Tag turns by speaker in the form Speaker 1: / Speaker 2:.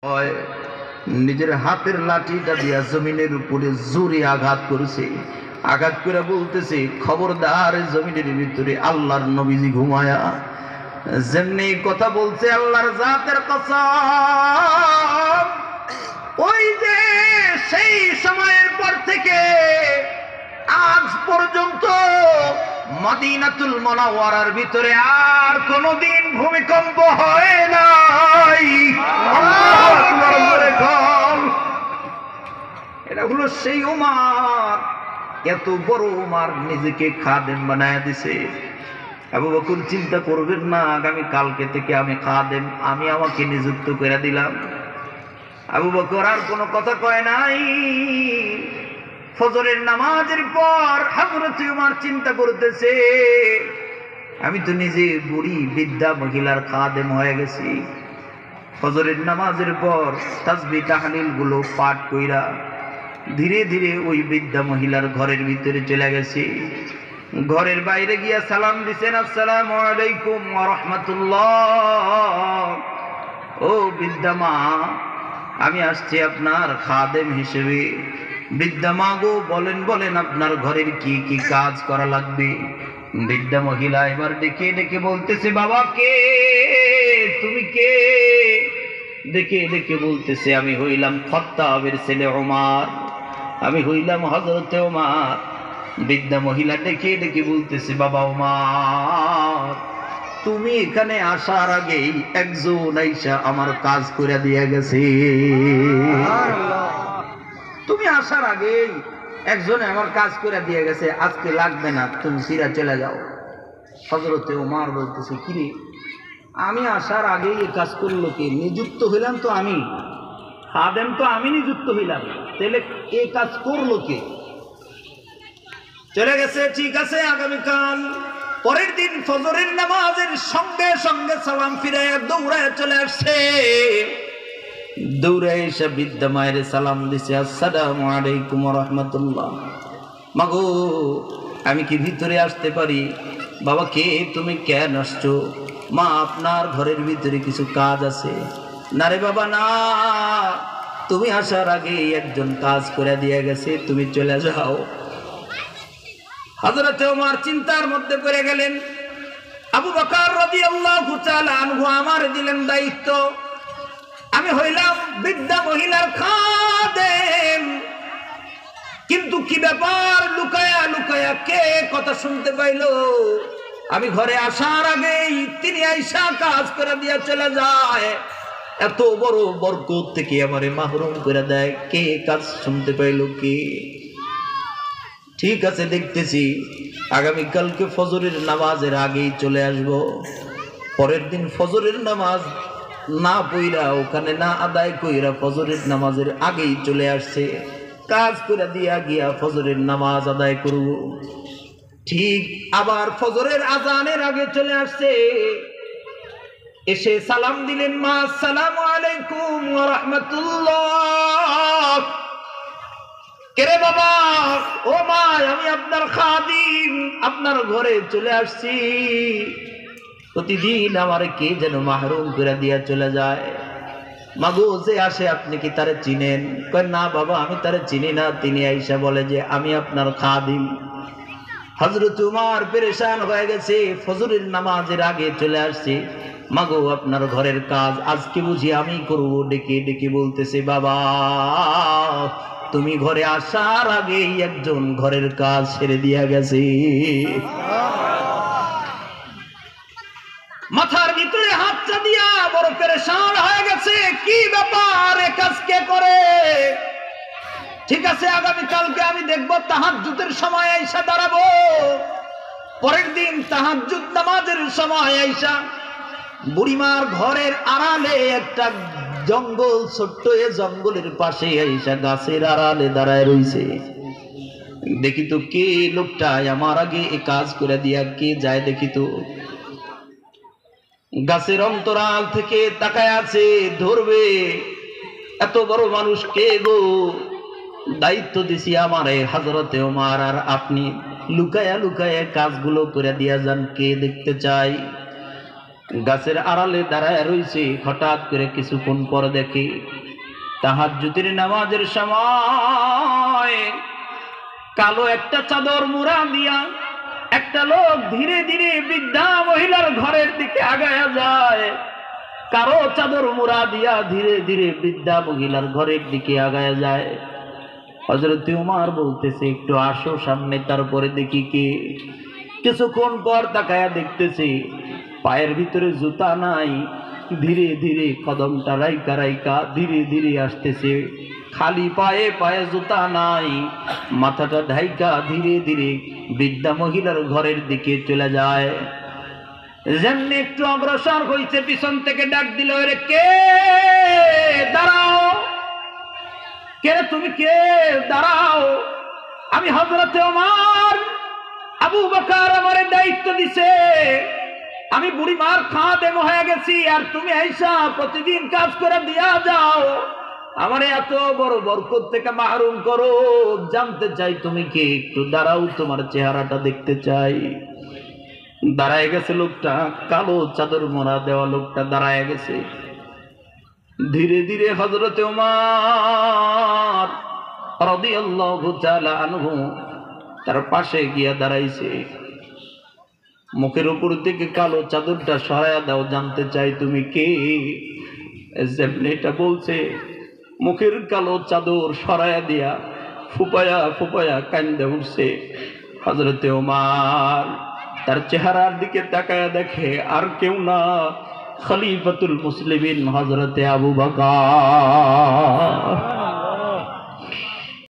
Speaker 1: হয় নিজের হাতের লাঠিটা দিয়া জমিনের উপরে জোরে আঘাত করেছে। আঘাত করে বলতেছে, খবরদার জমিনের ভিতরে আল্লাহর নবীজি ঘুমায়া। যেমনি কথা বলছে আল্লাহর জাতের কসম, ওই যে সেই সময়ের পর থেকে আজ পর্যন্ত মদিনাতুল মুনাওয়ারার ভিতরে আর কোনদিন ভূমিকম্প হয় নাই। আল্লাহু আকবার বলে বল। এটা হলো সেই ওমর, এত বড় ওমর নিজেকে খাদেম বানায় দিছে। আবু বকর চিন্তা করবেন না, আগামী কালকে থেকে আমি খাদেম, আমি আমাকে নিযুক্ত করে দিলাম। আবু বকর আর কোনো কথা কয় নাই। ফজরের নামাজের পর হযরত ওমর চিন্তা করতেছে, আমি তো নিজে বুড়ি বৃদ্ধা মহিলার খাদেম হয়ে গেছি। ফজরের নামাজের পর তাসবিহ তাহলিল গুলো পাঠ কইরা ধীরে ধীরে ওই বৃদ্ধা মহিলার ঘরের ভিতরে চলে গেছে। ঘরের বাইরে গিয়া সালাম দিছেন, আসসালামু আলাইকুম ওয়া রাহমাতুল্লাহ। ও বৃদ্ধা মা, আমি আসছি আপনার খাদেম হিসেবে। বৃদ্ধা মা গো, বলেন বলেন আপনার ঘরের কি কি কাজ করা লাগবে। বৃদ্ধা মহিলা এবার ডেকে ডেকে বলতেছে, বাবা কে তুমি, কে? ডেকে ডেকে বলতেছে, আমি হইলাম খাত্তাবের ছেলে ওমর, আমি হইলাম হযরত ওমর। বৃদ্ধা মহিলা ডেকে ডেকে বলতেছে, বাবা ওমর, তুমি এখানে আসার আগেই একজন আইসা আমার কাজ করে দিয়ে গেছে। তুমি আসার আগেই একজনে আমার কাজ করে দিয়ে গেছে, আজকে লাগবে না, তুমি ফিরে চলে যাও। হযরত ওমর বলতেছে, কিরে, আমি আসার আগেই এই কাজ করলো কে? নিযুক্ত হইলাম তো আমি, খাদেম তো আমি নিযুক্ত হইলাম, তাহলে এই কাজ করলো কে? চলে গেছে, ঠিক আছে। আগামীকাল পরের দিন ফজরের নামাজের সঙ্গে সঙ্গে সালাম ফিরাইয়া দৌড়ায় চলে আসছে। দৌড়ে এসে বৃদ্ধা মায়ের সালাম দিছে, আসসালামু আলাইকুম ওয়া রাহমাতুল্লাহ। মাগো, আমি কি ভিতরে আসতে পারি? বাবা কে তুমি, কেন আসছো? মা, আপনার ঘরের ভিতরে কিছু কাজ আছে। না রে বাবা না, তুমি আসার আগে একজন কাজ করে দিয়ে গেছে, তুমি চলে যাও। হযরত ওমর চিন্তার মধ্যে পড়ে গেলেন। আবু বকর রাদিয়াল্লাহু তাআলা আনহু আমার দিলেন দায়িত্ব, আমি হইলাম বৃদ্ধা মহিলার খাদেম, কিন্তু কি ব্যাপার, লুকায়া লুকায়া কে কথা শুনতে পাইলো? আমি ঘরে আসার আগেই তিনি আইসা কাজ করে দিয়া চলে যায়। এত বড় বরকত থেকে আমারে মাহরুম করে দেয়, কে কাজ শুনতে পাইলো কে? ঠিক আছে, দেখতেছি, আগামীকালকে ফজরের নামাজের আগেই চলে আসব। পরের দিন ফজরের নামাজ না পইরা, ওখানে না আদায় কইরা, ফজরের নামাজের আগেই চলে আসছে। কাজ করে দিয়া গিয়া ফজরের নামাজ আদায় করব। ঠিক আবার ফজরের আজানের আগে চলে আসছে। এসে সালাম দিলেন, মা, আসসালামু আলাইকুম ওয়া রাহমাতুল্লাহ। কেরে বাবা? ও মা, আমি আপনার খাদিম, আপনার ঘরে চলে আসছি। প্রতিদিন আমার কে যেন মাহরুম করে দিয়া চলে যায়। মাগো, যে আসে আপনি কি তারে চিনেন? কয়, না বাবা, আমি তারে চিনি না। তিনি আইসা বলে যে আমি আপনার খাদিম। হযরত ওমর পেরেশান হয়ে গেছে, ফজরের নামাজের আগে চলে আসছে। মাগো, আপনার ঘরের কাজ আজকে বুঝি আমি করব। ডেকে ডেকে বলতেছে, বাবা, তুমি ঘরে আসার আগেই একজন ঘরের কাজ ছেড়ে দিয়া গেছে। মাথার ভিতরে হাতটা দিয়া বড় পেরেশান হয়ে গেছে, কি ব্যাপার, এ কাজ কে করে? ঠিক আছে, আগামীকালকে আমি দেখবো, তাহাজ্জুদের সময় আইসা দাঁড়াবো। পরের দিন তাহাজ্জুদ নামাজের সময় আইসা বুড়িমার ঘরের আড়ালে একটা জঙ্গল, ছোট্ট এ জঙ্গলের পাশে আইসা গাছের আড়ালে দাঁড়ায় রইছে। দেখি তো কে লোকটা আমার আগে এ কাজ করে দিয়া কে যায়, দেখি তো। গাছের অন্তরাল থেকে তাকায় আছে, ধরবে। এত বড় মানুষ কে গো? দায়িত্ব দিছি আমারে হযরত ওমর, আর আপনি লুকায়া লুকায়া কাজগুলো করে দিয়া যান, কে দেখতে চাই? গাছের আড়ালে দাঁড়ায় রইছে। হঠাৎ করে কিছুক্ষণ পর দেখি তাহাজ্জুদের নামাজের সময় কালো একটা চাদর মুড়া দিয়া একটা লোক ধীরে ধীরে বৃদ্ধা মহিলার ঘরের দিকে আগায়া যায়। কারো চাদর মুড়া দিয়া ধীরে ধীরে বৃদ্ধা মহিলার ঘরের দিকে আগায়া যায়। হযরত উমর বলতেছে, একটু আসো সামনে, তারপরে দেখি কি। কিছুক্ষণ পর তাকায়া দেখতেছি পায়ের ভিতরে জুতা নাই। ধীরে ধীরে কদমটা রাইকা রাইকা ধীরে ধীরে আসতেছে, খালি পায়ে, পায়ে জুতা নাই, মাথাটা ঢাইকা ধীরে ধীরে বৃদ্ধা মহিলার ঘরের দিকে চলে যায়। যেমনি একটু অগ্রসর হইছে, পিছন থেকে ডাক দিল, রে কে, দাঁড়াও। কে তুমি, কে, দাঁড়াও। আমি হযরত ওমর, আবু বকর আমারে দায়িত্ব দিছে, আমি বুড়ি মার খাদেম হয়ে গেছি, আর তুমি আইসা প্রতিদিন কাজ করে দিয়া যাও, আমারে এত বড় বরকত থেকে মাহরুম করো। জানতে চাই তুমি কে, একটু দাঁড়াও, তোমার চেহারাটা দেখতে চাই। দাঁড়ায় গেছে লোকটা, কালো চাদর মোড়া দেওয়া লোকটা দাঁড়ায় গেছে। ধীরে ধীরে হযরত ওমর রাদিয়াল্লাহু তাআলা আনহু তার পাশে গিয়া দাঁড়াইছে। মুখের উপর থেকে কালো চাদরটা সরাইয়া দাও, জানতে চাই তুমি কে। যেমনি এটা বলছে, মুখের কালো চাদর সরাইয়া দিয়া ফুপায়া ফুপায়া কান্দে উঠছে। হযরত ওমর তার চেহারার দিকে তাকায়া দেখে আর কেউ না, খলিফাতুল মুসলিমিন হযরতে আবু বকর।